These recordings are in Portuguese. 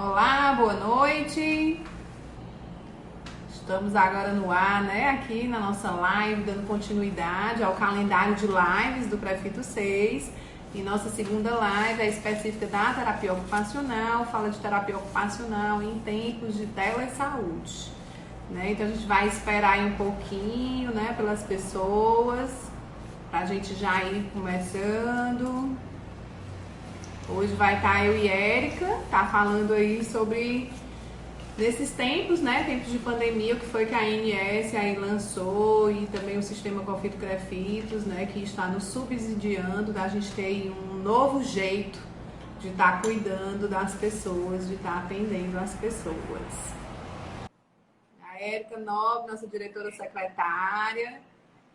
Olá, boa noite. Estamos agora no ar, né? Aqui na nossa live, dando continuidade ao calendário de lives do Prefito 6. E nossa segunda live é específica da terapia ocupacional, fala de terapia ocupacional em tempos de telesaúde. Né? Então a gente vai esperar aí um pouquinho, né, pelas pessoas, para a gente já ir começando. Hoje vai estar eu e Érica, tá falando aí sobre nesses tempos, né, tempos de pandemia, o que foi que a ANS aí lançou e também o sistema Confito-Crefitos, né, que está nos subsidiando da gente ter um novo jeito de estar cuidando das pessoas, de estar atendendo as pessoas. A Érica Nobre, nossa diretora secretária,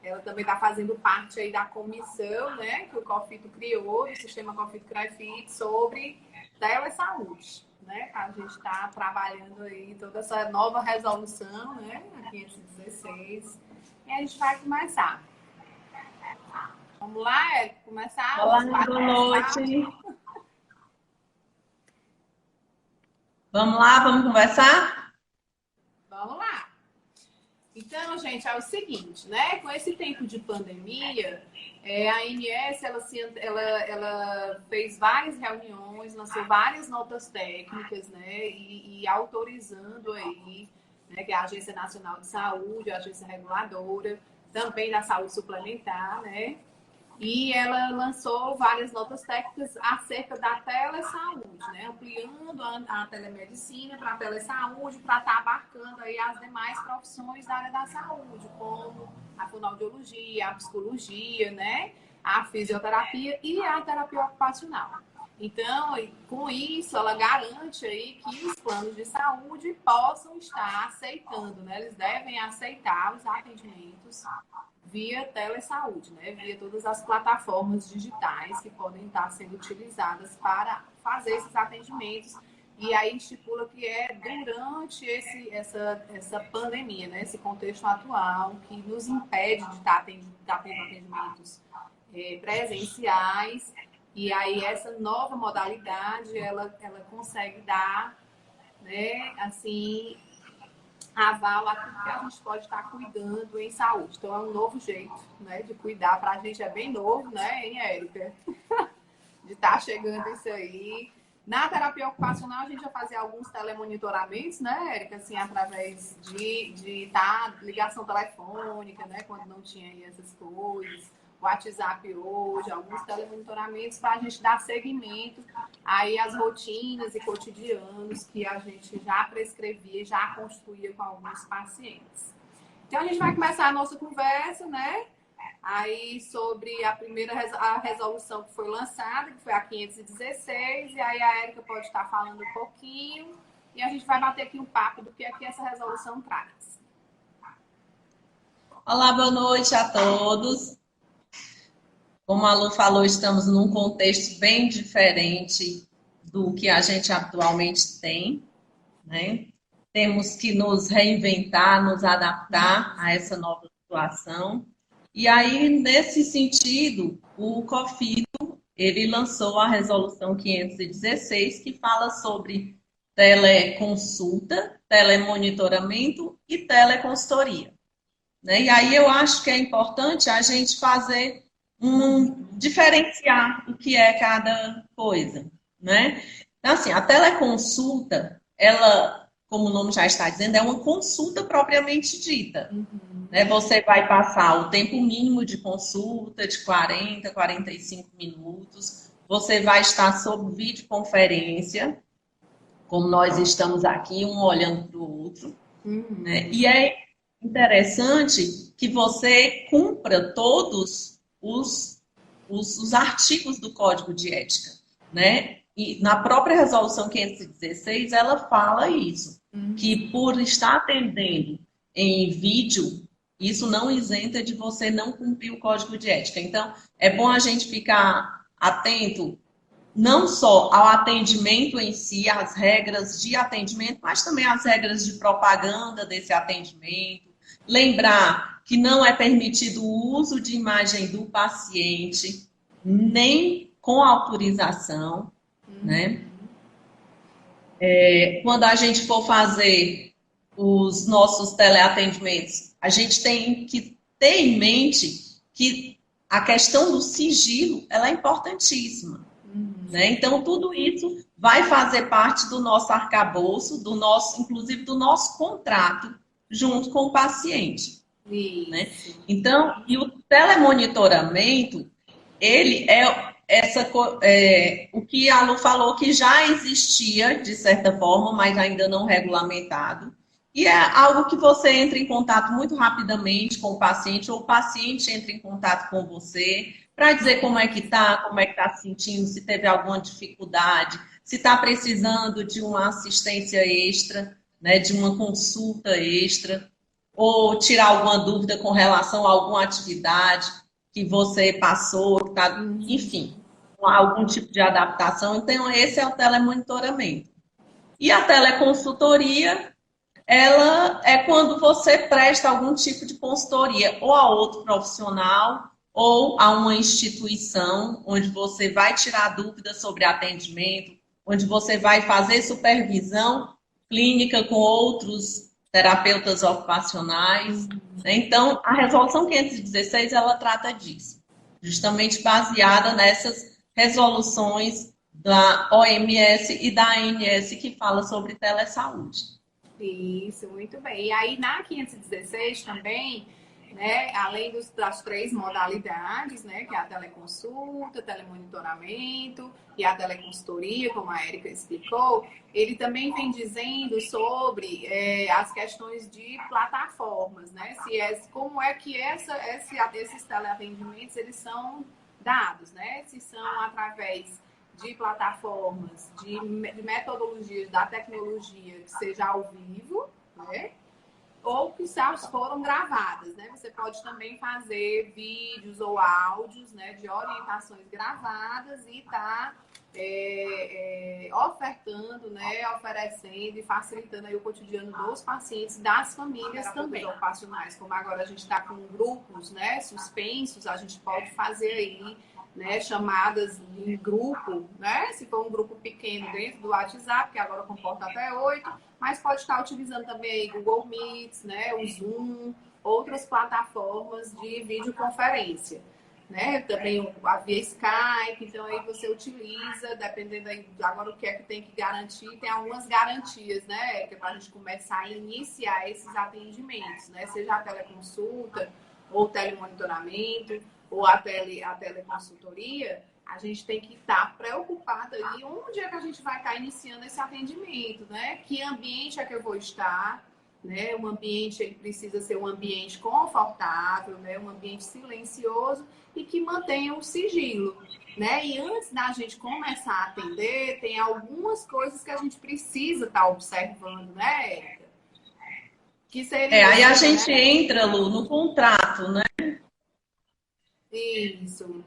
ela também está fazendo parte aí da comissão, né, que o Confito criou, do sistema Confito-Crefit, sobre telesaúde, né? A gente está trabalhando aí toda essa nova resolução, né, a 516, e a gente vai começar. Vamos lá, Érica, começar Olá, os boa bate-papo? noite. Vamos lá, vamos conversar? Vamos lá. Então, gente, é o seguinte, né? Com esse tempo de pandemia, a ANS ela fez várias reuniões, lançou várias notas técnicas, né? E autorizando aí, né? Que é a Agência Nacional de Saúde, a agência reguladora, também da saúde suplementar, né? E ela lançou várias notas técnicas acerca da telesaúde, né? Ampliando a telemedicina para a telesaúde, para estar abarcando aí as demais profissões da área da saúde, como a fonoaudiologia, a psicologia, né? A fisioterapia e a terapia ocupacional. Então, com isso, ela garante aí que os planos de saúde possam estar aceitando, né? Eles devem aceitar os atendimentos via telesaúde, né? Via todas as plataformas digitais que podem estar sendo utilizadas para fazer esses atendimentos. E aí estipula que é durante essa pandemia, né? Esse contexto atual que nos impede de estar tendo atendimentos presenciais. E aí essa nova modalidade, ela consegue dar, né, assim, aval a tudo que a gente pode estar cuidando em saúde. Então, é um novo jeito, né, de cuidar. Para a gente é bem novo, né, hein, Érica? De estar chegando isso aí. Na terapia ocupacional, a gente já fazia alguns telemonitoramentos, né, Érica? Assim, através de ligação telefônica, né, quando não tinha aí essas coisas. WhatsApp hoje, alguns telemonitoramentos para a gente dar seguimento aí às rotinas e cotidianos que a gente já prescrevia, já construía com alguns pacientes. Então, a gente vai começar a nossa conversa, né? Aí sobre a resolução que foi lançada, que foi a 516, e aí a Érica pode estar falando um pouquinho, e a gente vai bater aqui um papo do que é que essa resolução traz. Olá, boa noite a todos. Como a Lu falou, estamos num contexto bem diferente do que a gente atualmente tem, né? Temos que nos reinventar, nos adaptar a essa nova situação. E aí, nesse sentido, o COFITO, ele lançou a resolução 516, que fala sobre teleconsulta, telemonitoramento e teleconsultoria. Né? E aí eu acho que é importante a gente fazer diferenciar o que é cada coisa, né? Então, assim, a teleconsulta, ela, como o nome já está dizendo, é uma consulta propriamente dita. Né? Você vai passar o tempo mínimo de consulta de 40, 45 minutos. Você vai estar sob videoconferência, como nós estamos aqui, um olhando para o outro. Né? E é interessante que você cumpra todos os artigos do Código de Ética, né? E na própria resolução 516, ela fala isso, que por estar atendendo em vídeo, isso não isenta de você não cumprir o Código de Ética. Então, é bom a gente ficar atento não só ao atendimento em si, às regras de atendimento, mas também às regras de propaganda desse atendimento. Lembrar que não é permitido o uso de imagem do paciente, nem com autorização, né? quando a gente for fazer os nossos teleatendimentos, a gente tem que ter em mente que a questão do sigilo, ela é importantíssima, né? Então, tudo isso vai fazer parte do nosso arcabouço, inclusive do nosso contrato junto com o paciente, né? Então, e o telemonitoramento, ele o que a Lu falou que já existia, de certa forma, mas ainda não regulamentado. E é algo que você entra em contato muito rapidamente com o paciente, ou o paciente entra em contato com você, para dizer como é que está se sentindo, se teve alguma dificuldade, se está precisando de uma assistência extra, né, de uma consulta extra, ou tirar alguma dúvida com relação a alguma atividade que você passou, que tá, enfim, algum tipo de adaptação. Então, esse é o telemonitoramento. E a teleconsultoria, ela é quando você presta algum tipo de consultoria ou a outro profissional ou a uma instituição onde você vai tirar dúvidas sobre atendimento, onde você vai fazer supervisão clínica com outros terapeutas ocupacionais. Então, a Resolução 516, ela trata disso, justamente baseada nessas resoluções da OMS e da ANS que fala sobre telesaúde. Isso, muito bem. E aí, na 516 também, né, além das 3 modalidades, né, que é a teleconsulta, telemonitoramento e a teleconsultoria, como a Érica explicou, ele também vem dizendo sobre as questões de plataformas, né, como é que esses teleatendimentos eles são dados, né, se são através de plataformas, de metodologias da tecnologia que seja ao vivo, né? Ou que já foram gravadas, né? Você pode também fazer vídeos ou áudios, né, de orientações gravadas e estar ofertando, né, oferecendo e facilitando aí o cotidiano dos pacientes, das famílias também. Ocupacionais, como agora a gente está com grupos, né, suspensos, a gente pode fazer aí, né, chamadas em grupo, né? Se for um grupo pequeno dentro do WhatsApp, que agora comporta até 8, mas pode estar utilizando também Google Meets, né, o Zoom, outras plataformas de videoconferência, né? Também a via Skype, então aí você utiliza, dependendo aí agora o que é que tem que garantir, tem algumas garantias, né, que é para a gente começar a iniciar esses atendimentos, né? Seja a teleconsulta ou telemonitoramento, ou a teleconsultoria, a gente tem que estar preocupado aí onde é que a gente vai estar iniciando esse atendimento, né? Que ambiente é que eu vou estar, né? Um ambiente, ele precisa ser um ambiente confortável, né? Um ambiente silencioso e que mantenha o sigilo, né? E antes da gente começar a atender, tem algumas coisas que a gente precisa estar observando, né, Érica? Que seria aí a gente entra, Lu, no contrato, né? Isso.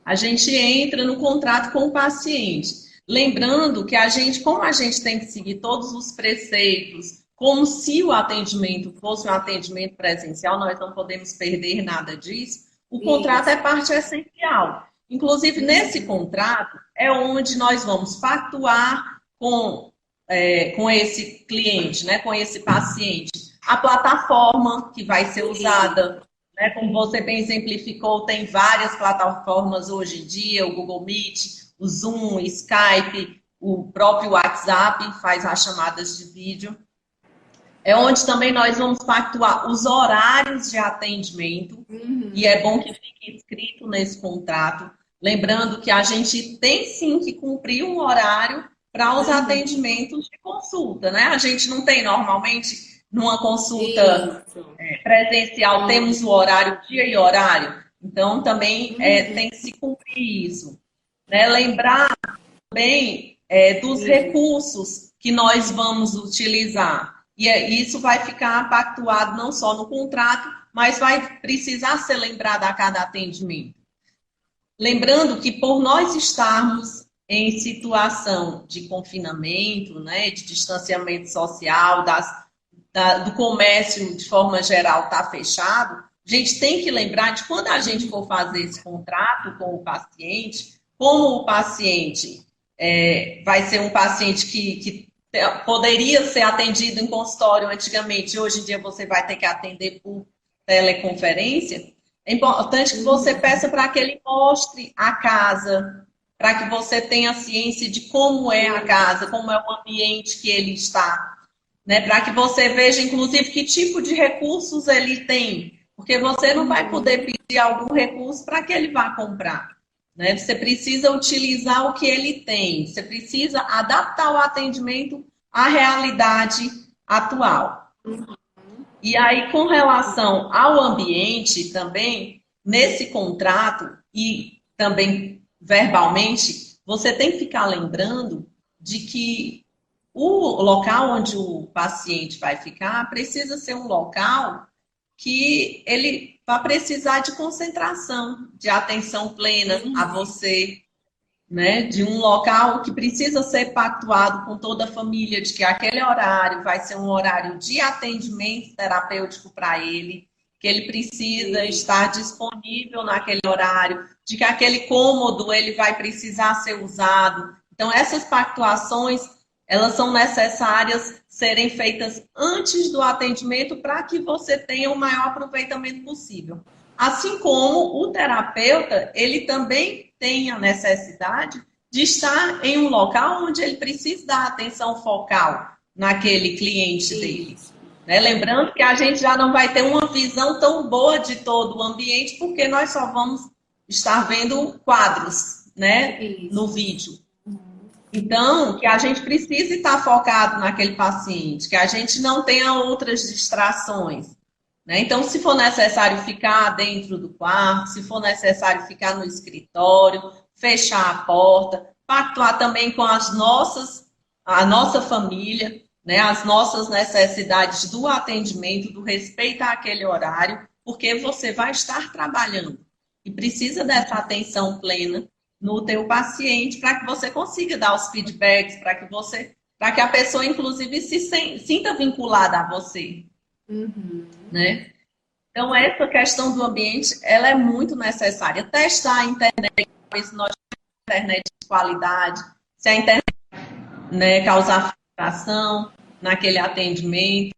A gente entra no contrato com o paciente. Lembrando que como a gente tem que seguir todos os preceitos, como se o atendimento fosse um atendimento presencial, nós não podemos perder nada disso. O contrato é parte essencial. Inclusive, nesse contrato, é onde nós vamos pactuar com esse cliente, né, com esse paciente, a plataforma que vai ser usada. Né, como você bem exemplificou, tem várias plataformas hoje em dia, o Google Meet, o Zoom, o Skype, o próprio WhatsApp faz as chamadas de vídeo. É onde também nós vamos pactuar os horários de atendimento, e é bom que fique escrito nesse contrato. Lembrando que a gente tem sim que cumprir um horário para os atendimentos de consulta, né? A gente não tem normalmente numa consulta presencial, temos o horário, dia e horário. Então, também tem que se cumprir isso. Né? Lembrar também dos recursos que nós vamos utilizar. E isso vai ficar pactuado não só no contrato, mas vai precisar ser lembrado a cada atendimento. Lembrando que por nós estarmos em situação de confinamento, né, de distanciamento social, do comércio de forma geral está fechado, a gente tem que lembrar de quando a gente for fazer esse contrato com o paciente, como o paciente vai ser um paciente que poderia ser atendido em consultório antigamente, hoje em dia você vai ter que atender por teleconferência. É importante que você peça para que ele mostre a casa, para que você tenha ciência de como é a casa, como é o ambiente que ele está, né? Para que você veja, inclusive, que tipo de recursos ele tem, porque você não vai poder pedir algum recurso para que ele vá comprar, né? Você precisa utilizar o que ele tem, você precisa adaptar o atendimento à realidade atual. E aí, com relação ao ambiente também, nesse contrato e também verbalmente, você tem que ficar lembrando de que o local onde o paciente vai ficar precisa ser um local que ele vai precisar de concentração, de atenção plena a você, né? De um local que precisa ser pactuado com toda a família, de que aquele horário vai ser um horário de atendimento terapêutico para ele, que ele precisa estar disponível naquele horário, de que aquele cômodo ele vai precisar ser usado. Então, essas pactuações, elas são necessárias serem feitas antes do atendimento para que você tenha o maior aproveitamento possível. Assim como o terapeuta, ele também tem a necessidade de estar em um local onde ele precisa dar atenção focal naquele cliente dele. Né? Lembrando que a gente já não vai ter uma visão tão boa de todo o ambiente, porque nós só vamos estar vendo quadros, né, no vídeo. Então, que a gente precisa estar focado naquele paciente, que a gente não tenha outras distrações. Né? Então, se for necessário ficar dentro do quarto, se for necessário ficar no escritório, fechar a porta, pactuar também com a nossa família, né? As nossas necessidades do atendimento, do respeito àquele horário, porque você vai estar trabalhando e precisa dessa atenção plena no teu paciente para que você consiga dar os feedbacks, para que a pessoa, inclusive, se sinta vinculada a você. Né? Então, essa questão do ambiente, ela é muito necessária. Testar a internet, se nós temos internet de qualidade, se a internet, né, causar frustração naquele atendimento.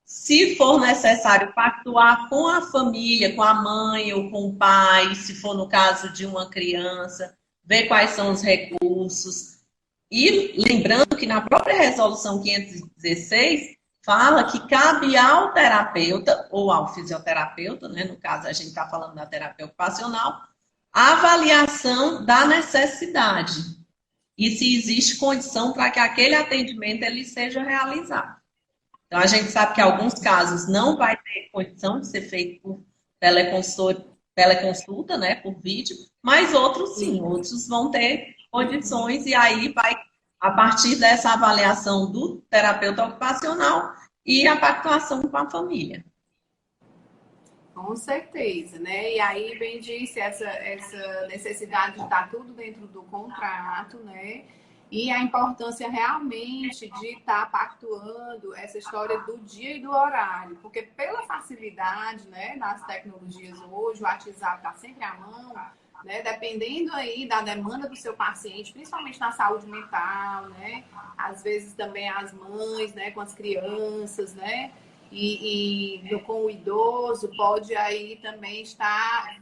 Se for necessário pactuar com a família, com a mãe ou com o pai, se for no caso de uma criança, ver quais são os recursos. E lembrando que na própria resolução 516 fala que cabe ao terapeuta ou ao fisioterapeuta, né? No caso a gente está falando da terapia ocupacional, a avaliação da necessidade e se existe condição para que aquele atendimento ele seja realizado. Então a gente sabe que em alguns casos não vai ter condição de ser feito por teleconsulta, né, por vídeo, mas outros sim, outros vão ter condições e aí vai, a partir dessa avaliação do terapeuta ocupacional e a pactuação com a família. Com certeza, né? E aí, bem disse, essa necessidade de estar tudo dentro do contrato, né? E a importância realmente de estar pactuando essa história do dia e do horário, porque pela facilidade, né, das tecnologias hoje, o WhatsApp está sempre à mão, né, dependendo aí da demanda do seu paciente, principalmente na saúde mental, né, às vezes também as mães, né, com as crianças, né, com o idoso, pode aí também estar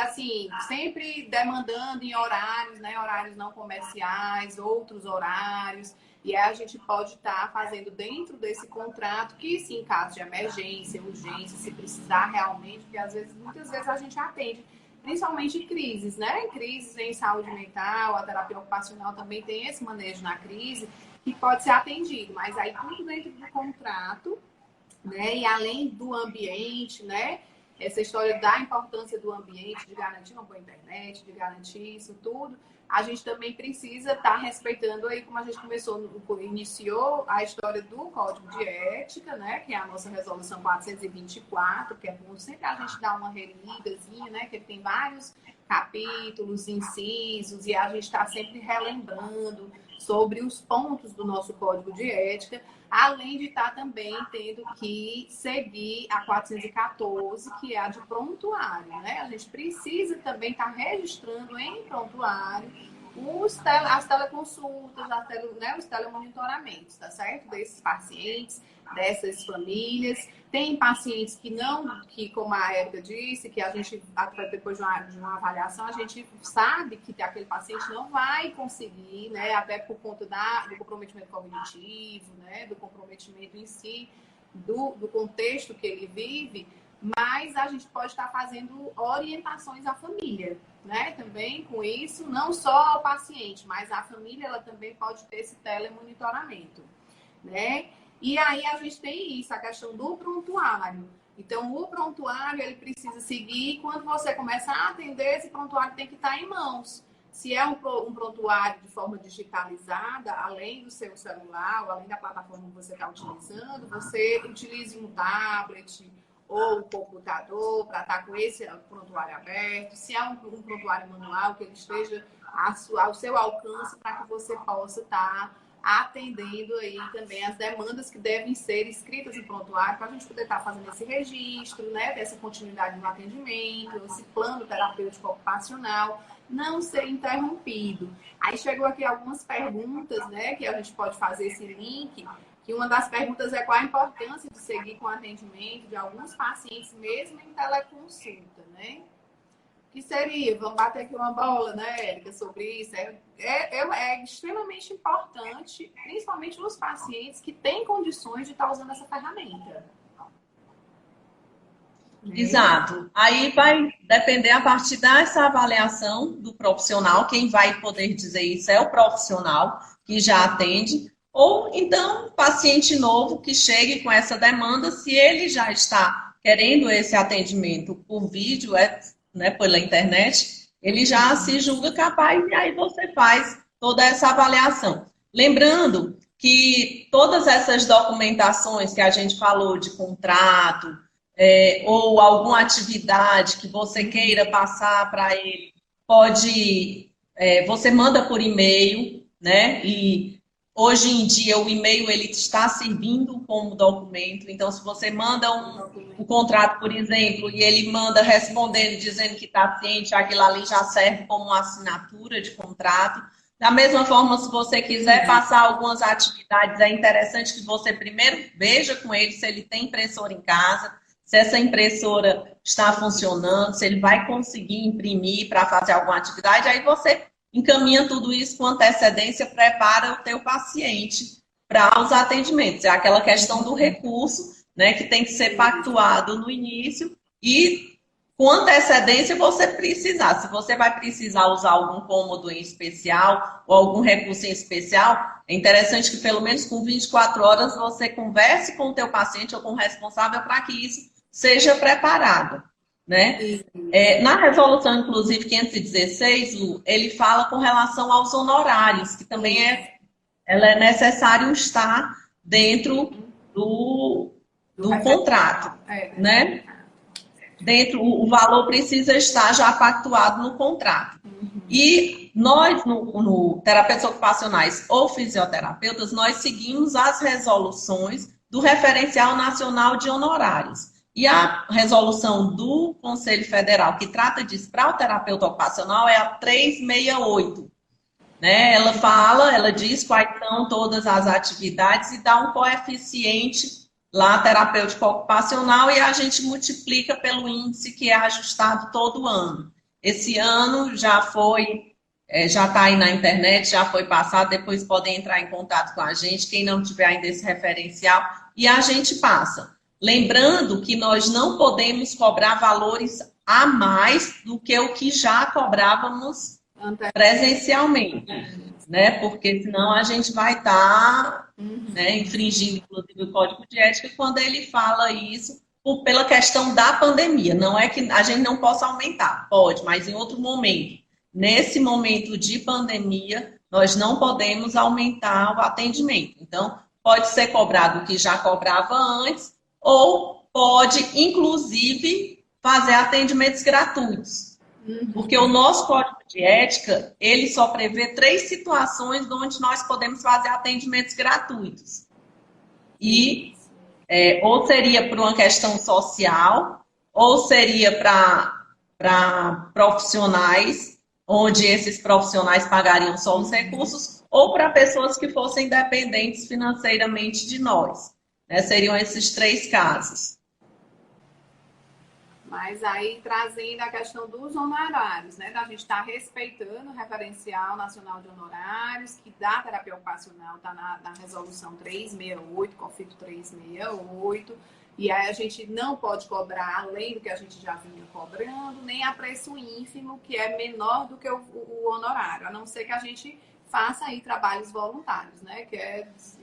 assim, sempre demandando em horários, né? Horários não comerciais, outros horários. E aí a gente pode estar fazendo dentro desse contrato que, sim, em caso de emergência, urgência, se precisar realmente, porque às vezes, muitas vezes a gente atende, principalmente em crises, né? Em crises em saúde mental, a terapia ocupacional também tem esse manejo na crise, que pode ser atendido, mas aí tudo dentro do contrato, né? E além do ambiente, né? Essa história da importância do ambiente, de garantir uma boa internet, de garantir isso tudo, a gente também precisa estar respeitando aí, como a gente iniciou a história do Código de Ética, né? Que é a nossa resolução 424, que é bom sempre a gente dar uma relidazinha, né? Que tem vários capítulos, incisos, e a gente está sempre relembrando sobre os pontos do nosso código de ética, além de estar também tendo que seguir a 414, que é a de prontuário, né? A gente precisa também estar registrando em prontuário as teleconsultas, os telemonitoramentos, tá certo? Desses pacientes, dessas famílias. Tem pacientes que não, que como a Érica disse, que a gente, depois de uma avaliação, a gente sabe que aquele paciente não vai conseguir, né? Até por conta do comprometimento cognitivo, né? Do comprometimento em si, do contexto que ele vive, mas a gente pode estar fazendo orientações à família, né? Também com isso, não só o paciente, mas a família, ela também pode ter esse telemonitoramento, né? E aí a gente tem isso, a questão do prontuário. Então, o prontuário, ele precisa seguir. Quando você começa a atender, esse prontuário tem que estar em mãos. Se é um prontuário de forma digitalizada, além do seu celular, ou além da plataforma que você está utilizando, você utilize um tablet ou um computador para estar com esse prontuário aberto. Se é um prontuário manual, que ele esteja ao seu alcance para que você possa estar atendendo aí também as demandas que devem ser escritas em prontuário para a gente poder estar fazendo esse registro, né, dessa continuidade no atendimento, esse plano terapêutico ocupacional não ser interrompido. Aí chegou aqui algumas perguntas, né, que a gente pode fazer esse link, que uma das perguntas é qual a importância de seguir com o atendimento de alguns pacientes, mesmo em teleconsulta, né? Que seria, vamos bater aqui uma bola, né, Érica, sobre isso. É extremamente importante, principalmente nos pacientes que têm condições de estar usando essa ferramenta. Exato. Aí vai depender a partir dessa avaliação do profissional. Quem vai poder dizer isso é o profissional que já atende, ou então paciente novo que chegue com essa demanda, se ele já está querendo esse atendimento por vídeo, né, pela internet, ele já se julga capaz e aí você faz toda essa avaliação. Lembrando que todas essas documentações que a gente falou de contrato, ou alguma atividade que você queira passar para ele, você manda por e-mail, né? E hoje em dia o e-mail ele está servindo como documento, então se você manda um contrato, por exemplo, e ele manda respondendo, dizendo que está ciente, aquilo ali já serve como uma assinatura de contrato. Da mesma forma, se você quiser passar algumas atividades, é interessante que você primeiro veja com ele se ele tem impressora em casa, se essa impressora está funcionando, se ele vai conseguir imprimir para fazer alguma atividade, aí você encaminha tudo isso com antecedência, prepara o teu paciente para os atendimentos. É aquela questão do recurso, né, que tem que ser pactuado no início e com antecedência você precisar. Se você vai precisar usar algum cômodo em especial ou algum recurso em especial, é interessante que pelo menos com 24 horas você converse com o teu paciente ou com o responsável para que isso seja preparado, né? Na resolução, inclusive, 516, ele fala com relação aos honorários, que também ela é necessário estar dentro do contrato, né? O valor precisa estar já pactuado no contrato. E nós, no terapeutas ocupacionais ou fisioterapeutas, nós seguimos as resoluções do Referencial Nacional de Honorários. E a resolução do Conselho Federal que trata disso para o terapeuta ocupacional é a 368. Né? Ela diz quais são todas as atividades e dá um coeficiente lá terapêutico ocupacional e a gente multiplica pelo índice que é ajustado todo ano. Esse ano já está aí na internet, já foi passado, depois podem entrar em contato com a gente, quem não tiver ainda esse referencial, e a gente passa. Lembrando que nós não podemos cobrar valores a mais do que o que já cobrávamos presencialmente, né? Porque senão a gente vai estar infringindo, inclusive, o Código de Ética quando ele fala isso pela questão da pandemia. Não é que a gente não possa aumentar, pode, mas em outro momento. Nesse momento de pandemia, nós não podemos aumentar o atendimento. Então, pode ser cobrado o que já cobrava antes, ou pode, inclusive, fazer atendimentos gratuitos. Porque o nosso código de ética, ele só prevê 3 situações onde nós podemos fazer atendimentos gratuitos. E ou seria por uma questão social, ou seria para profissionais, onde esses profissionais pagariam só os recursos, ou para pessoas que fossem dependentes financeiramente de nós. Né? Seriam esses 3 casos. Mas aí trazendo a questão dos honorários, né? Da gente estar respeitando o referencial nacional de honorários, que da terapia ocupacional está na resolução 368, conflito 368, e aí a gente não pode cobrar além do que a gente já vinha cobrando, nem a preço ínfimo, que é menor do que o honorário, a não ser que a gente faça aí trabalhos voluntários, né?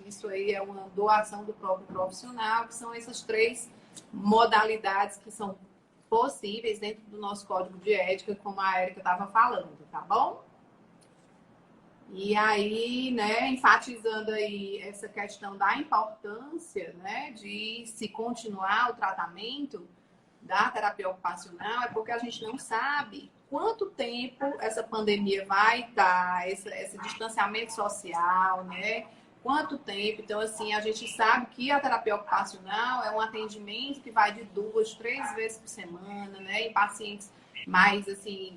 Isso aí é uma doação do próprio profissional, que são essas 3 modalidades que são possíveis dentro do nosso código de ética, como a Érica estava falando, tá bom? E aí, né, enfatizando aí essa questão da importância, né, de se continuar o tratamento da terapia ocupacional, é porque a gente não sabe quanto tempo essa pandemia vai estar, esse distanciamento social, né? Quanto tempo? Então, assim, a gente sabe que a terapia ocupacional é um atendimento que vai de 2, 3 vezes por semana, né? Em pacientes mais, assim,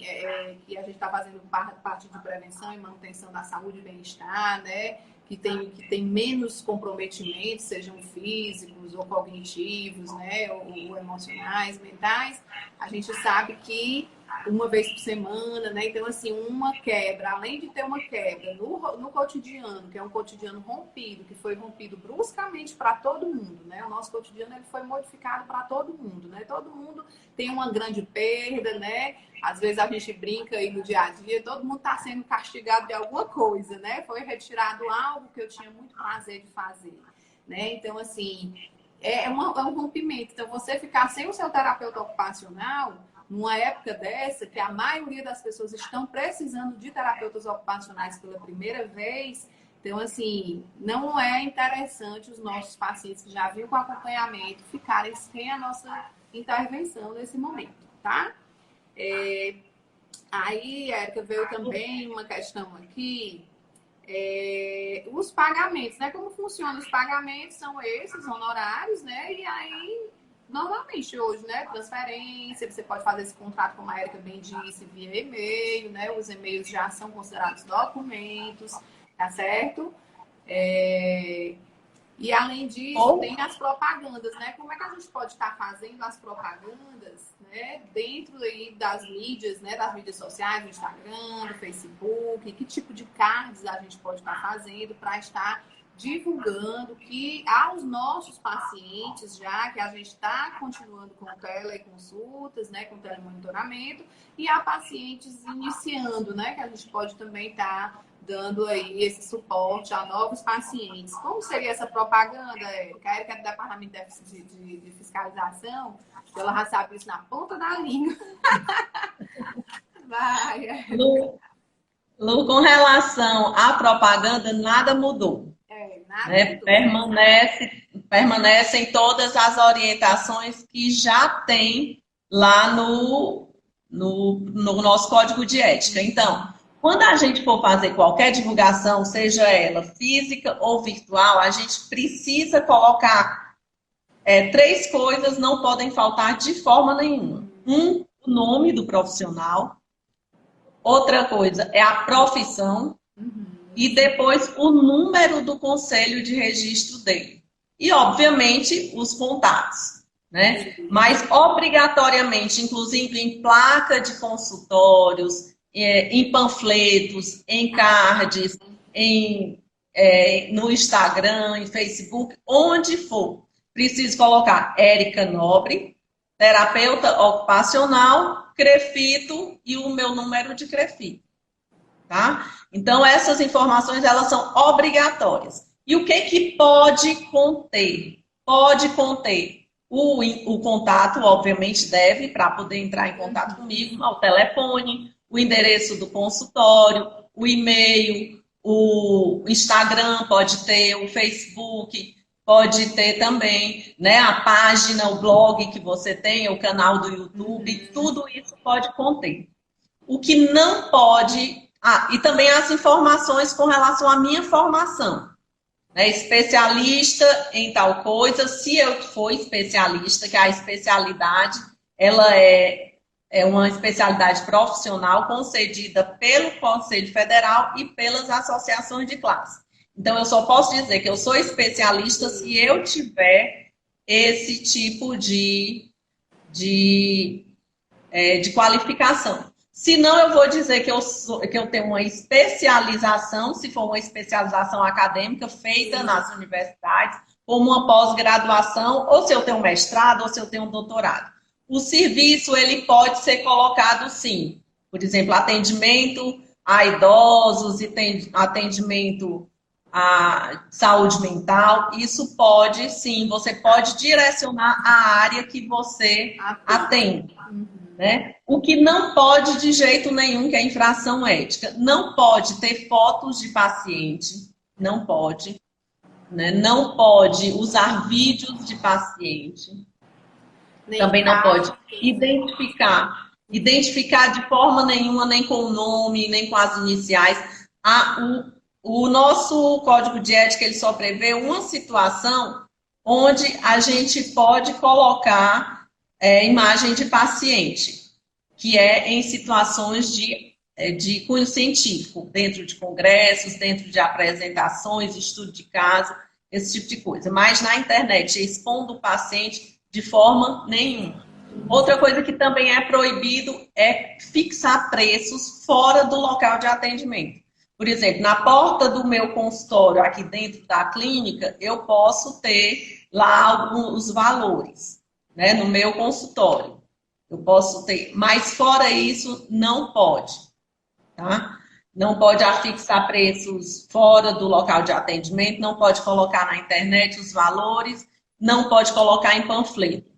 que a gente está fazendo parte de prevenção e manutenção da saúde e bem-estar, né? Que tem menos comprometimentos, sejam físicos ou cognitivos, né? Ou emocionais, mentais. A gente sabe que uma vez por semana, né? Então, assim, uma quebra, além de ter uma quebra no cotidiano, que é um cotidiano rompido, que foi rompido bruscamente para todo mundo, né? O nosso cotidiano ele foi modificado para todo mundo, né? Todo mundo tem uma grande perda, né? Às vezes a gente brinca aí no dia a dia, todo mundo está sendo castigado de alguma coisa, né? Foi retirado algo que eu tinha muito prazer de fazer, né? Então, assim, é um rompimento. Então, você ficar sem o seu terapeuta ocupacional numa época dessa, que a maioria das pessoas estão precisando de terapeutas ocupacionais pela primeira vez, então, assim, não é interessante os nossos pacientes que já vinham com acompanhamento ficarem sem a nossa intervenção nesse momento, tá? Aí, Érica, veio também uma questão aqui, os pagamentos, né? Como funcionam os pagamentos? São esses honorários, né? E aí normalmente hoje, né, transferência, você pode fazer esse contrato, como a Érica bem disse, via e-mail, né? Os e-mails já são considerados documentos, tá certo? E além disso, tem as propagandas, né? Como é que a gente pode estar fazendo as propagandas, né? Dentro aí das mídias, né? Das mídias sociais, do Instagram, do Facebook, que tipo de cards a gente pode estar fazendo para estar divulgando que aos nossos pacientes, já que a gente está continuando com teleconsultas, né, com telemonitoramento, e há pacientes iniciando, né, que a gente pode também estar dando aí esse suporte a novos pacientes. Como seria essa propaganda, Érica? A Érica é do Departamento de Fiscalização, ela já sabe isso na ponta da língua. Vai, Érica. Lu, com relação à propaganda, nada mudou. Né? Permanecem todas as orientações que já tem lá no nosso código de ética. Então, quando a gente for fazer qualquer divulgação, seja ela física ou virtual, a gente precisa colocar 3 coisas, não podem faltar de forma nenhuma. O nome do profissional. Outra coisa é a profissão. E depois o número do conselho de registro dele. E, obviamente, os contatos, né? Mas, obrigatoriamente, inclusive em placa de consultórios, em panfletos, em cards, no Instagram, em Facebook, onde for, preciso colocar Érica Nobre, terapeuta ocupacional, CREFITO e o meu número de CREFITO. Tá? Então, essas informações, elas são obrigatórias. E o que pode conter? Pode conter o contato, obviamente deve, para poder entrar em contato comigo, o telefone, o endereço do consultório, o e-mail, o Instagram pode ter, o Facebook pode ter também, né, a página, o blog que você tem, o canal do YouTube, tudo isso pode conter. O que não pode... e também as informações com relação à minha formação. Né? Especialista em tal coisa, se eu for especialista, que a especialidade, ela é uma especialidade profissional concedida pelo Conselho Federal e pelas associações de classe. Então, eu só posso dizer que eu sou especialista se eu tiver esse tipo de qualificação. Se não, eu vou dizer que eu tenho uma especialização, se for uma especialização acadêmica feita nas universidades, como uma pós-graduação, ou se eu tenho um mestrado, ou se eu tenho um doutorado. O serviço, ele pode ser colocado, sim. Por exemplo, atendimento a idosos, atendimento à saúde mental, isso pode, sim, você pode direcionar a área que você atende. Né? O que não pode de jeito nenhum, que é infração ética, não pode ter fotos de paciente, não pode, né? Não pode usar vídeos de paciente, também não pode identificar de forma nenhuma, nem com o nome, nem com as iniciais. O nosso código de ética, ele só prevê uma situação onde a gente pode colocar imagem de paciente, que é em situações de cunho científico, dentro de congressos, dentro de apresentações, estudo de caso, esse tipo de coisa. Mas na internet, expondo o paciente de forma nenhuma. Outra coisa que também é proibido é fixar preços fora do local de atendimento. Por exemplo, na porta do meu consultório, aqui dentro da clínica, eu posso ter lá alguns valores. Né, no meu consultório. Eu posso ter, mas fora isso, não pode. Tá? Não pode afixar preços fora do local de atendimento, não pode colocar na internet os valores, não pode colocar em panfleto.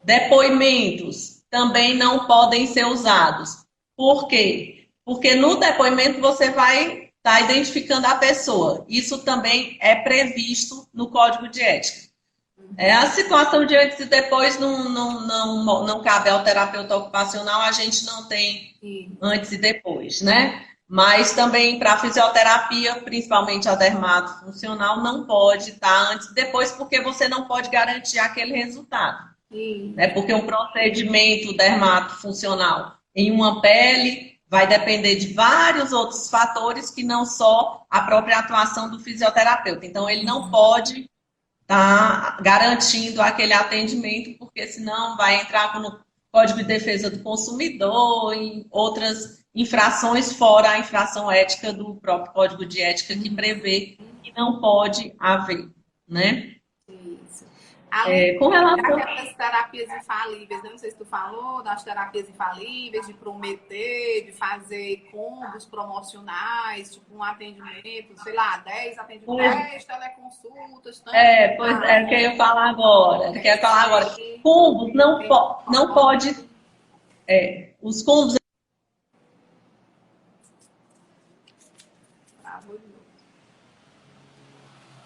Depoimentos também não podem ser usados. Por quê? Porque no depoimento você vai estar identificando a pessoa. Isso também é previsto no Código de Ética. A situação de antes e depois não cabe ao terapeuta ocupacional, a gente não tem antes e depois, né? Mas também para a fisioterapia, principalmente a dermatofuncional, não pode estar antes e depois, porque você não pode garantir aquele resultado. Né? Porque um procedimento dermatofuncional em uma pele vai depender de vários outros fatores que não só a própria atuação do fisioterapeuta. Então, ele não pode tá garantindo aquele atendimento, porque senão vai entrar no Código de Defesa do Consumidor e outras infrações, fora a infração ética do próprio Código de Ética, que prevê que não pode haver, né? Isso. Com relação às terapias infalíveis, não sei se tu falou das terapias infalíveis, de prometer, de fazer combos promocionais, tipo um atendimento, sei lá, 10 atendimentos, 10 teleconsultas. Eu queria falar agora. Combos não pode. Os combos.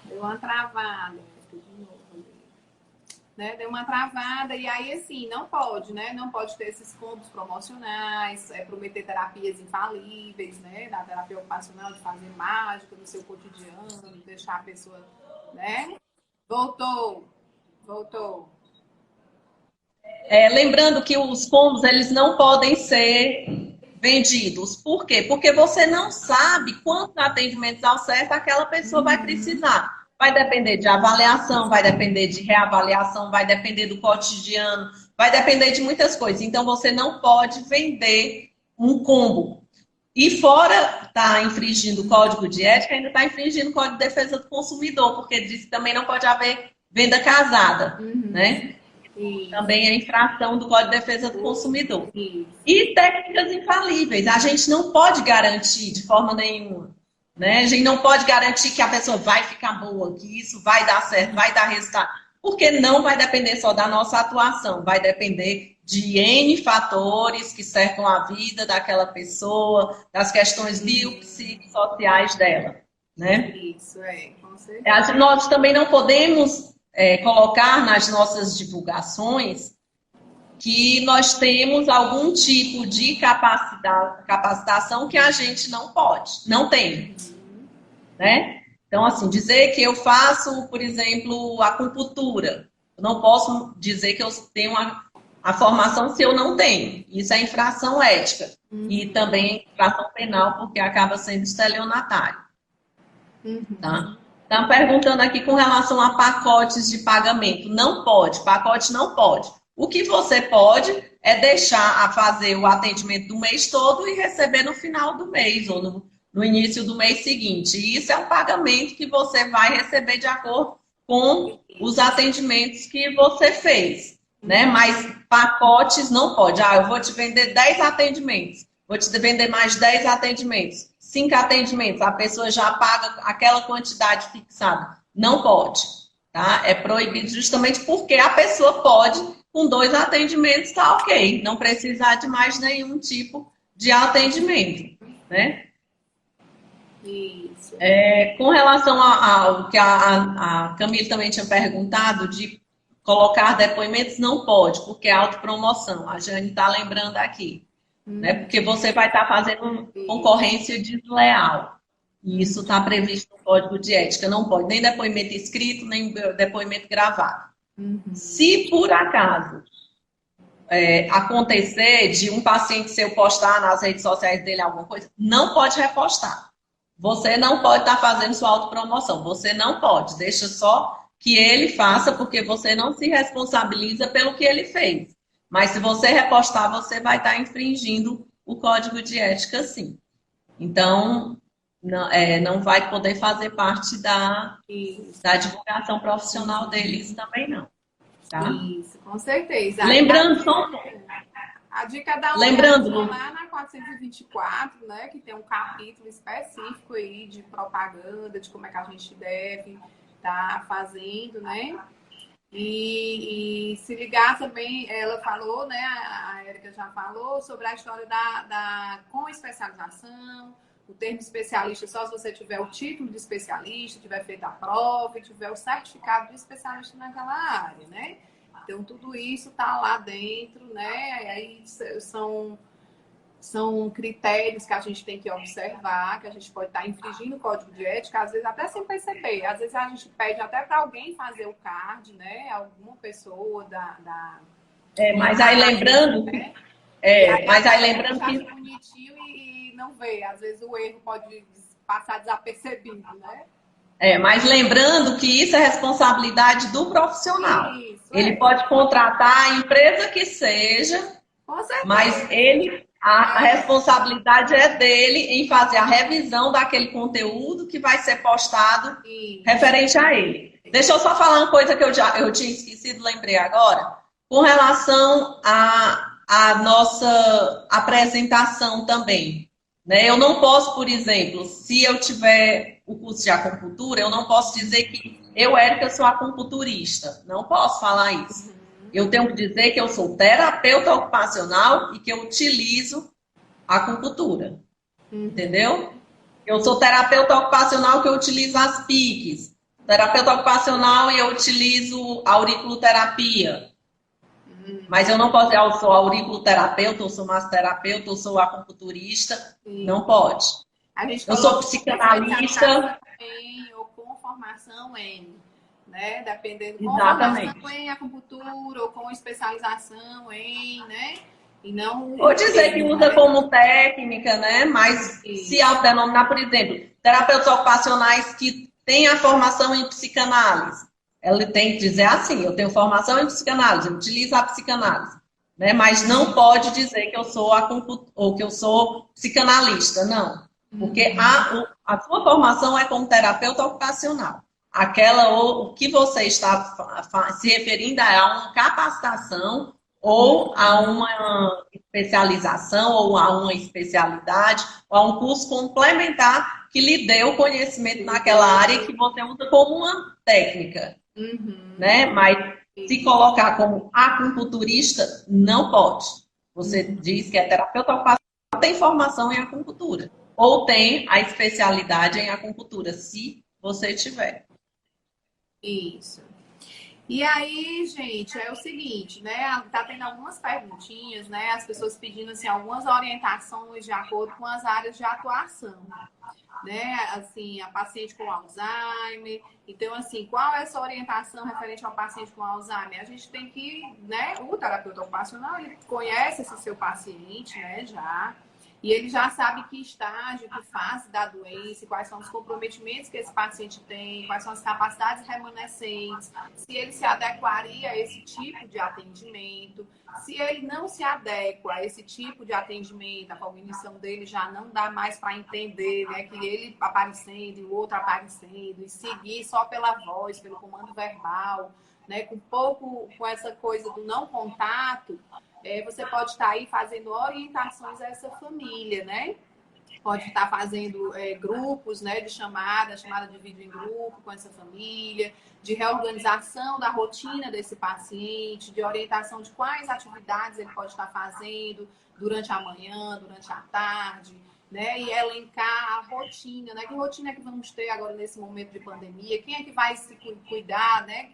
Deu uma travada. Né? Deu uma travada, e aí, assim, não pode, né? Não pode ter esses combos promocionais, prometer terapias infalíveis, né? Da terapia ocupacional, de fazer mágica no seu cotidiano, deixar a pessoa, né? Voltou. Lembrando que os combos, eles não podem ser vendidos. Por quê? Porque você não sabe quantos atendimentos ao certo aquela pessoa vai precisar. Vai depender de avaliação, vai depender de reavaliação, vai depender do cotidiano, vai depender de muitas coisas. Então, você não pode vender um combo. E fora estar infringindo o Código de Ética, ainda está infringindo o Código de Defesa do Consumidor, porque diz que também não pode haver venda casada, né? Isso. Também é infração do Código de Defesa do Consumidor. Isso. E técnicas infalíveis. A gente não pode garantir de forma nenhuma. Né? A gente não pode garantir que a pessoa vai ficar boa, que isso vai dar certo, vai dar resultado. Porque não vai depender só da nossa atuação, vai depender de N fatores que cercam a vida daquela pessoa, das questões biopsicossociais dela. Né? Isso, com certeza. Nós também não podemos colocar nas nossas divulgações que nós temos algum tipo de capacitação que a gente não pode, não tem, né? Então, assim, dizer que eu faço, por exemplo, acupuntura, eu não posso dizer que eu tenho a formação se eu não tenho. Isso é infração ética e também infração penal, porque acaba sendo estelionatário, tá? Estão perguntando aqui com relação a pacotes de pagamento. Não pode, pacote não pode. O que você pode é deixar a fazer o atendimento do mês todo e receber no final do mês ou no início do mês seguinte. E isso é um pagamento que você vai receber de acordo com os atendimentos que você fez, né? Mas pacotes não pode. Ah, eu vou te vender 10 atendimentos, vou te vender mais 10 atendimentos. 5 atendimentos, a pessoa já paga aquela quantidade fixada. Não pode, tá? É proibido justamente porque a pessoa pode, com 2 atendimentos, tá ok. Não precisar de mais nenhum tipo de atendimento, né? Isso. Com relação ao que a Camille também tinha perguntado, de colocar depoimentos, não pode, porque é autopromoção. A Jane está lembrando aqui. Né? Porque você vai estar fazendo concorrência desleal. E isso está previsto no Código de Ética. Não pode nem depoimento escrito, nem depoimento gravado. Se por acaso acontecer de um paciente seu postar nas redes sociais dele alguma coisa, não pode repostar. Você não pode estar fazendo sua autopromoção. Você não pode. Deixa só que ele faça, porque você não se responsabiliza pelo que ele fez. Mas se você repostar, você vai estar infringindo o Código de Ética, sim. Então, não vai poder fazer parte da divulgação profissional deles também, não. Tá? Isso, com certeza. Lembrando, a dica da lembrando lá na 424, né, que tem um capítulo específico aí de propaganda, de como é que a gente deve estar fazendo, né? E se ligar também, ela falou, né? A Érica já falou sobre a história com especialização, o termo especialista só se você tiver o título de especialista, tiver feito a prova e tiver o certificado de especialista naquela área, né? Então, tudo isso está lá dentro, né? Aí são critérios que a gente tem que observar, que a gente pode estar infringindo o Código de Ética, às vezes até sem perceber. Às vezes a gente pede até para alguém fazer o card, né? Alguma pessoa mas aí lembrando... Né? mas aí lembrando que... bonitinho e não vê. Às vezes o erro pode passar desapercebido, né? Mas lembrando que isso é responsabilidade do profissional. Isso, ele pode contratar a empresa que seja, mas a responsabilidade é dele em fazer a revisão daquele conteúdo que vai ser postado referente a ele. Deixa eu só falar uma coisa que eu tinha esquecido, lembrei agora, com relação à nossa apresentação também. Né? Eu não posso, por exemplo, se eu tiver o curso de acupuntura, eu não posso dizer que eu, Érica, sou acupunturista. Não posso falar isso. Eu tenho que dizer que eu sou terapeuta ocupacional e que eu utilizo a acupuntura. Entendeu? Eu sou terapeuta ocupacional que eu utilizo as PICs. Terapeuta ocupacional e eu utilizo a auriculoterapia. Mas eu não posso dizer, eu sou auriculoterapeuta, eu sou massoterapeuta, eu sou acupunturista. Não pode. Eu sou psicanalista. Ou com formação em, né? Dependendo, com Exatamente. formação em acupuntura ou com especialização em, né? E não... Vou dizer que usa como técnica, né? Mas se autodenominar, por exemplo, terapeutas ocupacionais que têm a formação em psicanálise. Ela tem que dizer assim, eu tenho formação em psicanálise, eu utilizo a psicanálise. Né? Mas não pode dizer que eu sou ou que eu sou psicanalista, não. Porque a sua formação é como terapeuta ocupacional. O que você está se referindo é a uma capacitação ou a uma especialização, ou a uma especialidade, ou a um curso complementar que lhe dê o conhecimento naquela área que você usa como uma técnica. Né? Mas se colocar como acupunturista, não pode. Você diz que é terapeuta ocupacional, tem formação em acupuntura. Ou tem a especialidade em acupuntura, se você tiver. Isso. E aí, gente, é o seguinte, né? Tá tendo algumas perguntinhas, né? As pessoas pedindo assim, algumas orientações de acordo com as áreas de atuação, né? Assim, a paciente com Alzheimer. Então, assim, qual é essa orientação referente ao paciente com Alzheimer? A gente tem que, né? O terapeuta ocupacional, ele conhece esse seu paciente, né? Já. E ele já sabe que estágio, que fase da doença, quais são os comprometimentos que esse paciente tem, quais são as capacidades remanescentes, se ele se adequaria a esse tipo de atendimento. Se ele não se adequa a esse tipo de atendimento, a cognição dele já não dá mais para entender, né, que ele aparecendo e o outro aparecendo, e seguir só pela voz, pelo comando verbal, né, com essa coisa do não contato, você pode estar aí fazendo orientações a essa família, né? Pode estar fazendo grupos, né, de chamada de vídeo em grupo com essa família, de reorganização da rotina desse paciente, de orientação de quais atividades ele pode estar fazendo durante a manhã, durante a tarde, né, e elencar a rotina, né? Que rotina é que vamos ter agora nesse momento de pandemia? Quem é que vai se cuidar, né?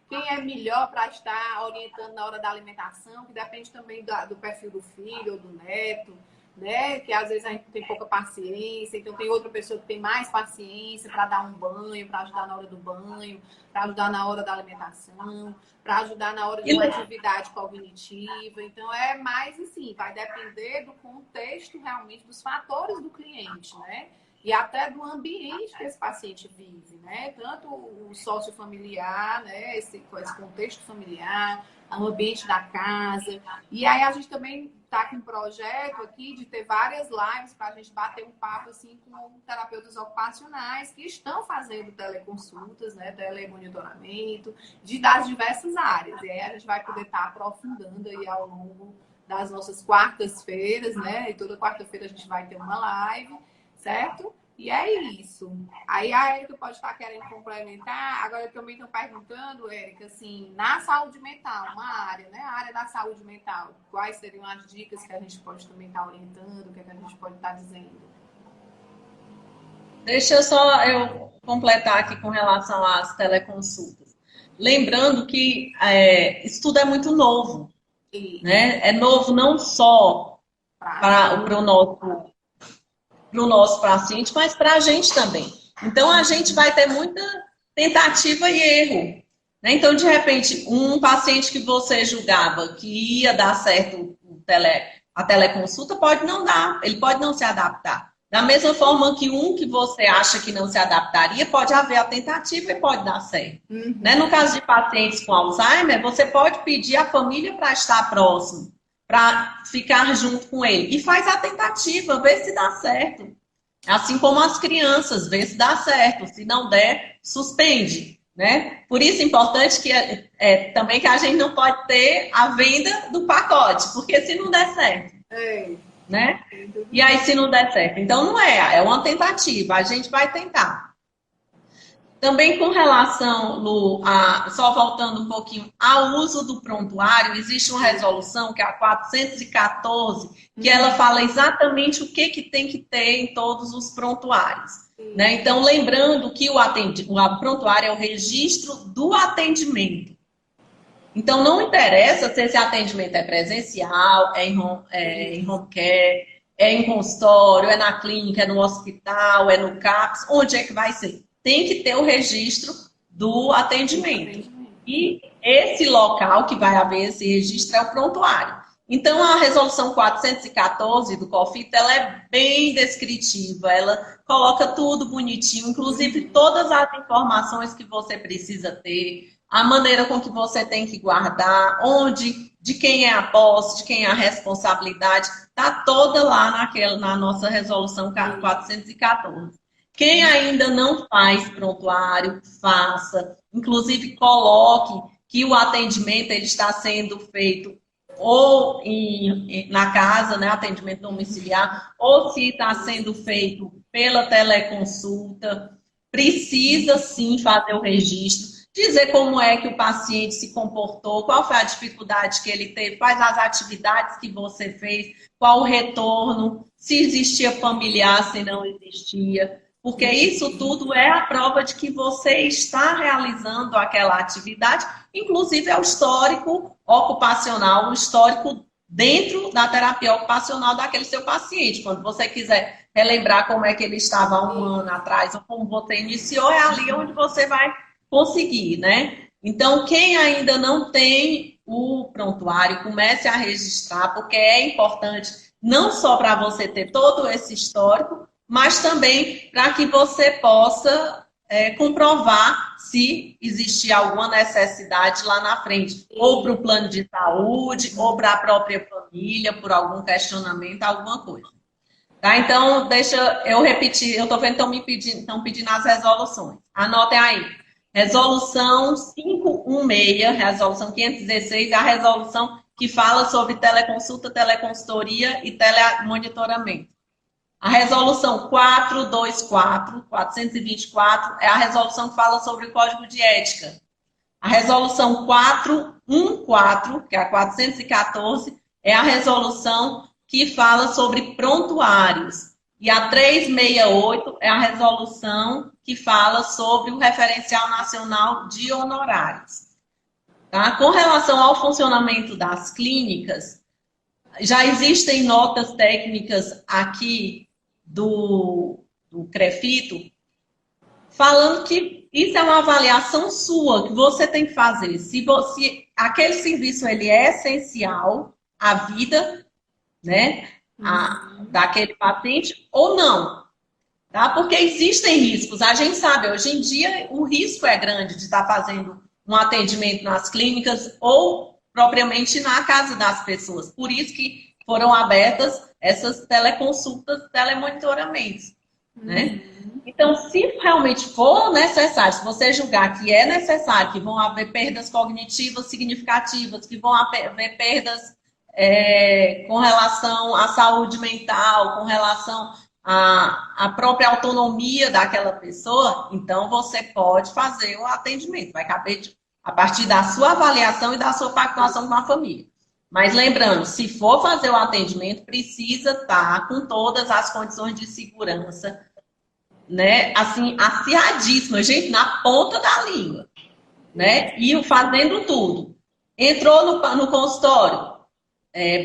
Quem é melhor para estar orientando na hora da alimentação, que depende também do perfil do filho ou do neto, né? Que às vezes a gente tem pouca paciência, então tem outra pessoa que tem mais paciência para dar um banho, para ajudar na hora do banho, para ajudar na hora da alimentação, para ajudar na hora de uma atividade cognitiva. Então é mais assim, vai depender do contexto realmente, dos fatores do cliente, né? E até do ambiente que esse paciente vive, né? Tanto o sócio-familiar, né? Esse contexto familiar, o ambiente da casa. E aí a gente também está com um projeto aqui de ter várias lives para a gente bater um papo assim com terapeutas ocupacionais que estão fazendo teleconsultas, né? Telemonitoramento, das diversas áreas. E aí a gente vai poder estar aprofundando aí ao longo das nossas quartas-feiras, né? E toda quarta-feira a gente vai ter uma live, certo? E é isso. Aí a Érica pode estar querendo complementar. Agora eu também estou perguntando, Érica, assim, na saúde mental, uma área, né? A área da saúde mental, quais seriam as dicas que a gente pode também estar orientando, o que, é que a gente pode estar dizendo? Deixa só eu completar aqui com relação às teleconsultas. Lembrando que isso tudo é muito novo, né? É novo não só para o nosso paciente, mas para a gente também. Então, a gente vai ter muita tentativa e erro. Né? Então, de repente, um paciente que você julgava que ia dar certo a teleconsulta pode não dar, ele pode não se adaptar. Da mesma forma que um que você acha que não se adaptaria, pode haver a tentativa e pode dar certo. Uhum. Né? No caso de pacientes com Alzheimer, você pode pedir à família para estar próximo, para ficar junto com ele. E faz a tentativa, vê se dá certo. Assim como as crianças, vê se dá certo. Se não der, suspende. Né? Por isso é importante que também que a gente não pode ter a venda do pacote, porque se não der certo. Né? E aí se não der certo. Então não é uma tentativa, a gente vai tentar. Também com relação, Lu, só voltando um pouquinho ao uso do prontuário, existe uma resolução, que é a 414, que ela fala exatamente o que tem que ter em todos os prontuários. Né? Então, lembrando que o prontuário é o registro do atendimento. Então, não interessa se esse atendimento é presencial, é em home care, é em consultório, é na clínica, é no hospital, é no CAPS, onde é que vai ser? Tem que ter o registro do atendimento. E esse local que vai haver esse registro é o prontuário. Então, a resolução 414 do COFIT, ela é bem descritiva, ela coloca tudo bonitinho, inclusive todas as informações que você precisa ter, a maneira com que você tem que guardar, de quem é a posse, de quem é a responsabilidade, está toda lá na nossa resolução 414. Quem ainda não faz prontuário, faça. Inclusive, coloque que o atendimento ele está sendo feito ou na casa, né, atendimento domiciliar, ou se está sendo feito pela teleconsulta. Precisa, sim, fazer o registro. Dizer como é que o paciente se comportou, qual foi a dificuldade que ele teve, quais as atividades que você fez, qual o retorno, se existia familiar, se não existia. porque isso tudo é a prova de que você está realizando aquela atividade, inclusive é o histórico ocupacional, o histórico dentro da terapia ocupacional daquele seu paciente. Quando você quiser relembrar como é que ele estava há um ano atrás, ou como você iniciou, é ali onde você vai conseguir, né? Então, quem ainda não tem o prontuário, comece a registrar, porque é importante não só para você ter todo esse histórico, mas também para que você possa comprovar se existir alguma necessidade lá na frente, ou para o plano de saúde, ou para a própria família, por algum questionamento, alguma coisa. Tá? Então, deixa eu repetir, eu estou vendo que estão pedindo as resoluções. Anotem aí. Resolução 516, resolução 516, é a resolução que fala sobre teleconsulta, teleconsultoria e telemonitoramento. A resolução 424 é a resolução que fala sobre o Código de Ética. A resolução 414, que é a 414, é a resolução que fala sobre prontuários. E a 368 é a resolução que fala sobre o Referencial Nacional de Honorários. Tá? Com relação ao funcionamento das clínicas, já existem notas técnicas aqui do CREFITO falando que isso é uma avaliação sua, que você tem que fazer. Se aquele serviço ele é essencial à vida, né, daquele paciente ou não. Tá? Porque existem riscos. A gente sabe, hoje em dia, o risco é grande de estar fazendo um atendimento nas clínicas ou propriamente na casa das pessoas. Por isso que foram abertas essas teleconsultas, telemonitoramento, né? Então, se realmente for necessário, se você julgar que é necessário, que vão haver perdas cognitivas significativas, que vão haver perdas com relação à saúde mental, com relação à própria autonomia daquela pessoa, então você pode fazer o atendimento. Vai caber a partir da sua avaliação e da sua pactuação com a família. Mas lembrando, se for fazer o atendimento, precisa estar com todas as condições de segurança, né, assim, acirradíssima, gente, na ponta da língua, né, e fazendo tudo. Entrou no consultório,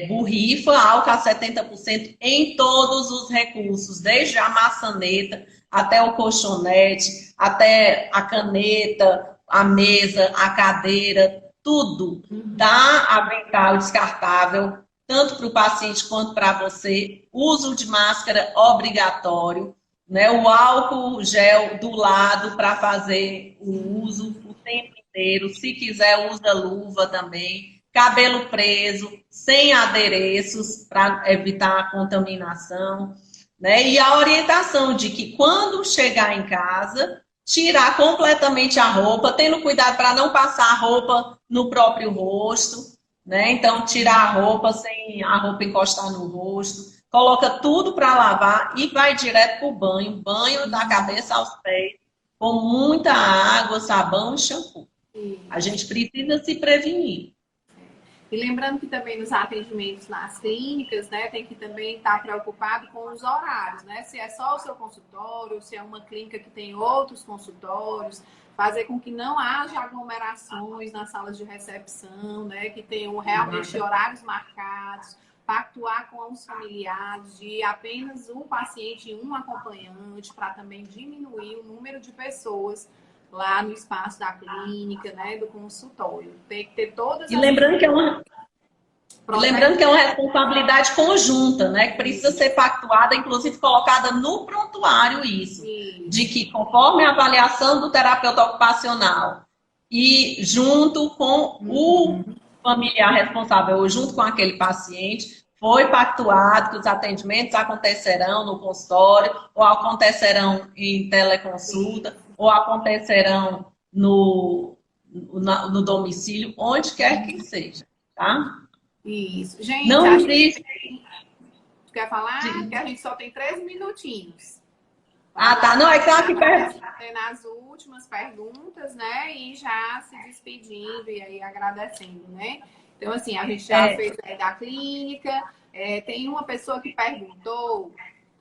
borrifa, álcool a 70% em todos os recursos, desde a maçaneta até o colchonete, até a caneta, a mesa, a cadeira, tudo. Dá avental descartável, tanto para o paciente quanto para você. Uso de máscara obrigatório. Né, o álcool gel do lado para fazer o uso o tempo inteiro. Se quiser, usa luva também. Cabelo preso, sem adereços, para evitar a contaminação. Né? E a orientação de que quando chegar em casa, tirar completamente a roupa, tendo cuidado para não passar a roupa no próprio rosto. Né? Então, tirar a roupa sem a roupa encostar no rosto. Coloca tudo para lavar e vai direto para o banho. Banho da cabeça aos pés, com muita água, sabão e shampoo. A gente precisa se prevenir. E lembrando que também nos atendimentos nas clínicas, né, tem que também estar preocupado com os horários, né? Se é só o seu consultório, se é uma clínica que tem outros consultórios, fazer com que não haja aglomerações nas salas de recepção, né? Que tenham realmente horários marcados, pactuar com os familiares de apenas um paciente e um acompanhante, para também diminuir o número de pessoas lá no espaço da clínica, né, do consultório. Tem que ter todas as... Lembrando que é uma responsabilidade conjunta, né, que precisa ser pactuada, inclusive colocada no prontuário isso, de que conforme a avaliação do terapeuta ocupacional e junto com o familiar responsável, ou junto com aquele paciente, foi pactuado que os atendimentos acontecerão no consultório, ou acontecerão em teleconsulta, ou acontecerão no domicílio, onde quer que seja, tá? Isso. Gente, não existe... Tu quer falar? Porque a gente só tem 3 minutinhos. Tá. Não, é claro que... Nas últimas perguntas, né? E já se despedindo e aí agradecendo, né? Então, assim, a gente já fez da clínica. Tem uma pessoa que perguntou,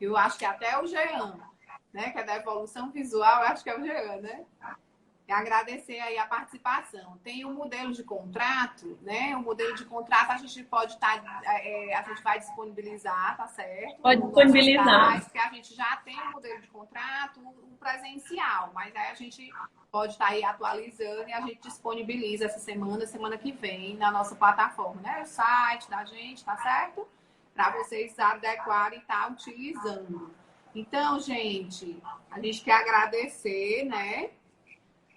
eu acho que até o Jean, né? Que é da evolução visual, acho que é o Jean, né? E agradecer aí a participação. Tem o modelo de contrato, né? O modelo de contrato a gente pode estar, a gente vai disponibilizar, tá certo? Pode disponibilizar. Porque a gente já tem o modelo de contrato, o presencial, mas aí a gente pode estar aí atualizando e a gente disponibiliza essa semana que vem na nossa plataforma, né? O site da gente, tá certo? Para vocês adequarem e estar utilizando. Então, gente, a gente quer agradecer, né?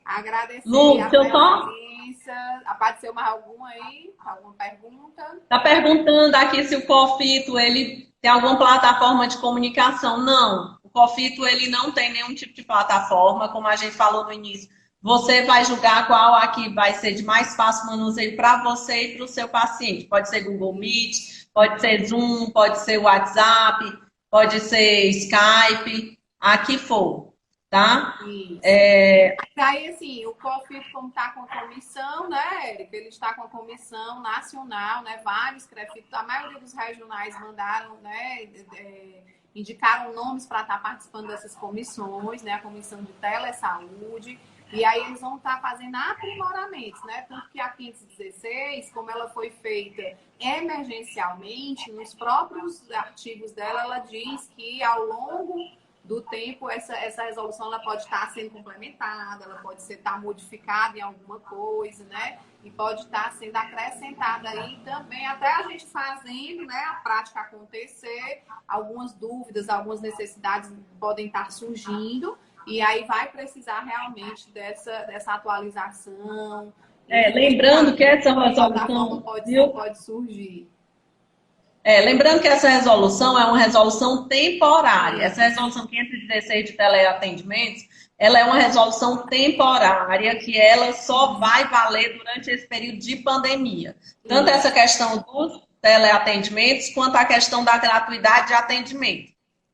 Agradecer Lu, a deixa eu só... presença. Apareceu mais alguma aí? Alguma pergunta? Tá perguntando aqui se o Cofito, ele tem alguma plataforma de comunicação. Não, o Cofito, ele não tem nenhum tipo de plataforma, como a gente falou no início. Você vai julgar qual aqui vai ser de mais fácil manuseio para você e para o seu paciente. Pode ser Google Meet, pode ser Zoom, pode ser WhatsApp, pode ser Skype, a que for, tá? Isso. É... Aí, assim, o COFIT, como está com a comissão, né, Érica? Ele está com a comissão nacional, né? Vários CREFIT, a maioria dos regionais mandaram, né? Indicaram nomes para estar participando dessas comissões, né? A comissão de telesaúde. E aí eles vão estar fazendo aprimoramentos, né? Tanto que a 516, como ela foi feita emergencialmente, nos próprios artigos dela, ela diz que ao longo do tempo, essa resolução ela pode estar sendo complementada, ela pode estar modificada em alguma coisa, né? E pode estar sendo acrescentada aí também, até a gente fazendo, né, a prática acontecer, algumas dúvidas, algumas necessidades podem estar surgindo, e aí vai precisar realmente dessa atualização. Lembrando que essa resolução pode surgir. Lembrando que essa resolução é uma resolução temporária. Essa resolução 516 de teleatendimentos, ela é uma resolução temporária que ela só vai valer durante esse período de pandemia. Tanto essa questão dos teleatendimentos quanto a questão da gratuidade de atendimento.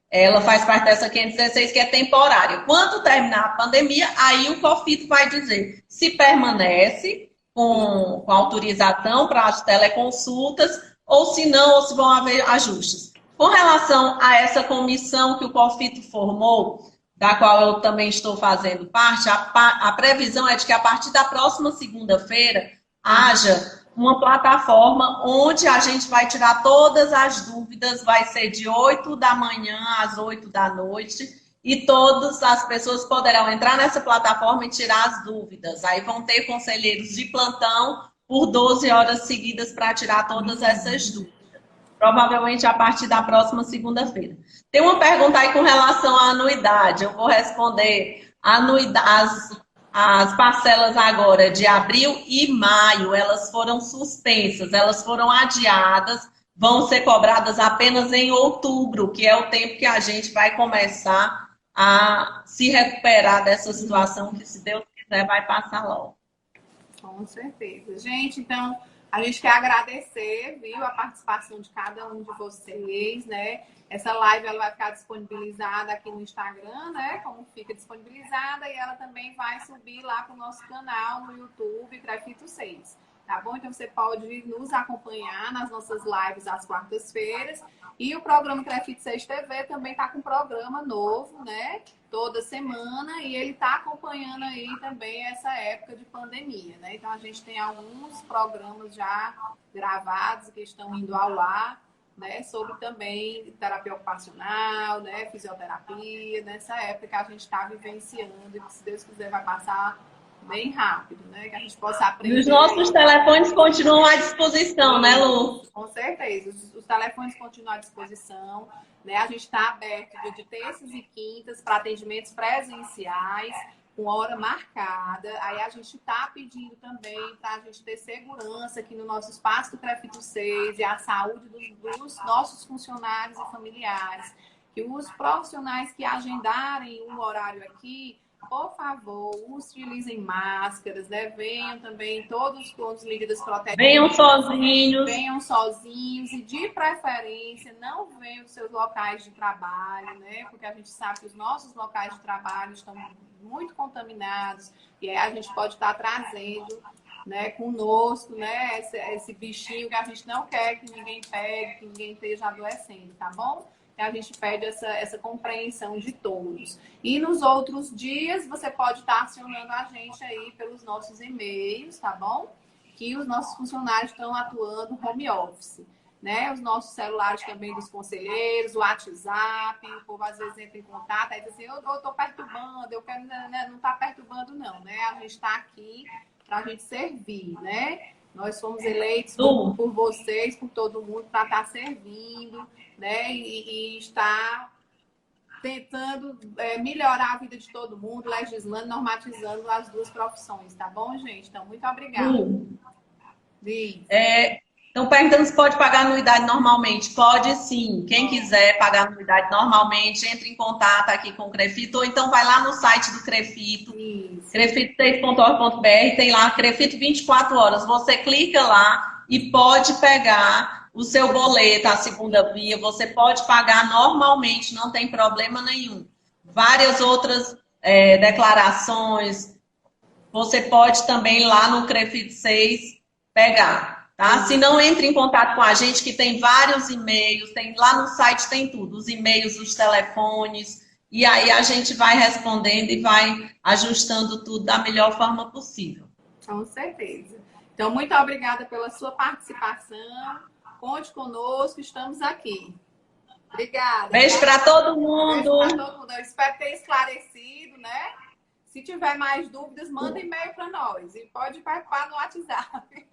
Ela faz parte dessa 516 que é temporária. Quando terminar a pandemia, aí o COFIT vai dizer se permanece com autorização para as teleconsultas ou se não, ou se vão haver ajustes. Com relação a essa comissão que o COFIT formou, da qual eu também estou fazendo parte, a previsão é de que a partir da próxima segunda-feira haja uma plataforma onde a gente vai tirar todas as dúvidas, vai ser de 8 da manhã às 8 da noite, e todas as pessoas poderão entrar nessa plataforma e tirar as dúvidas. Aí vão ter conselheiros de plantão por 12 horas seguidas para tirar todas essas dúvidas. Provavelmente a partir da próxima segunda-feira. Tem uma pergunta aí com relação à anuidade. Eu vou responder. As parcelas agora de abril e maio, elas foram suspensas, elas foram adiadas, vão ser cobradas apenas em outubro, que é o tempo que a gente vai começar a se recuperar dessa situação, que se Deus quiser vai passar logo. Com certeza. Gente, então, a gente quer agradecer, viu, a participação de cada um de vocês, né? Essa live ela vai ficar disponibilizada aqui no Instagram, né? Como fica disponibilizada, e ela também vai subir lá para o nosso canal no YouTube, Crefito 6. Tá bom? Então você pode nos acompanhar nas nossas lives às quartas-feiras. E o programa Crefito 6 TV também está com um programa novo, né? Toda semana, e ele está acompanhando aí também essa época de pandemia, né? Então a gente tem alguns programas já gravados que estão indo ao ar, né? Sobre também terapia ocupacional, né? Fisioterapia, nessa época que a gente está vivenciando e que, se Deus quiser, vai passar bem rápido, né? Que a gente possa aprender. E os nossos telefones continuam à disposição, né, Lu? Com certeza. Os telefones continuam à disposição, né? A gente está aberto de terças e quintas para atendimentos presenciais, com hora marcada. Aí a gente está pedindo também para a gente ter segurança aqui no nosso espaço do Crefito 6 e a saúde dos nossos funcionários e familiares. Que os profissionais que agendarem um horário aqui, por favor, utilizem máscaras, né? Venham também todos com as medidas protetivas. Venham sozinhos. Venham sozinhos e, de preferência, não venham dos seus locais de trabalho, né? Porque a gente sabe que os nossos locais de trabalho estão muito contaminados e aí a gente pode estar trazendo, né, conosco, né, esse bichinho que a gente não quer que ninguém pegue, que ninguém esteja adoecendo, tá bom? e a gente pede essa compreensão de todos. E nos outros dias, você pode estar acionando a gente aí pelos nossos e-mails, tá bom? Que os nossos funcionários estão atuando home office, né? Os nossos celulares também dos conselheiros, o WhatsApp, o povo às vezes entra em contato, aí diz assim, eu estou perturbando, eu quero, né? Não está perturbando não, né? A gente está aqui para a gente servir, né? Nós fomos eleitos por vocês, por todo mundo, para estar servindo, né? E estar tentando melhorar a vida de todo mundo, legislando, normatizando as duas profissões, tá bom, gente? Então, muito obrigada. Estão perguntando se pode pagar anuidade normalmente. Pode sim. Quem quiser pagar anuidade normalmente, entre em contato aqui com o Crefito, ou então vai lá no site do Crefito, crefito6.org.br, tem lá Crefito 24 horas. Você clica lá e pode pegar o seu boleto, a segunda via, você pode pagar normalmente, não tem problema nenhum. Várias outras declarações, você pode também lá no Crefito 6 pegar, tá? Se não, entre em contato com a gente, que tem vários e-mails, tem lá no site tem tudo, os e-mails, os telefones, e aí a gente vai respondendo e vai ajustando tudo da melhor forma possível. Com certeza. Então, muito obrigada pela sua participação. Conte conosco, estamos aqui. Obrigada. Beijo para todo mundo. Beijo para todo mundo. Eu espero ter esclarecido, né? Se tiver mais dúvidas, manda e-mail para nós. E pode participar no WhatsApp.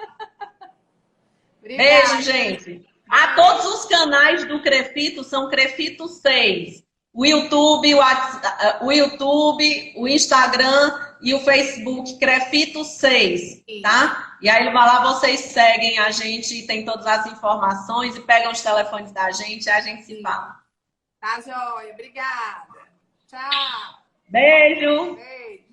Beijo, gente. A todos os canais do Crefito são Crefito 6. O YouTube, o Instagram e o Facebook, Crefito 6, tá? E aí lá vocês seguem a gente, tem todas as informações e pegam os telefones da gente e a gente se fala. Tá, joia. Obrigada. Tchau. Beijo. Beijo.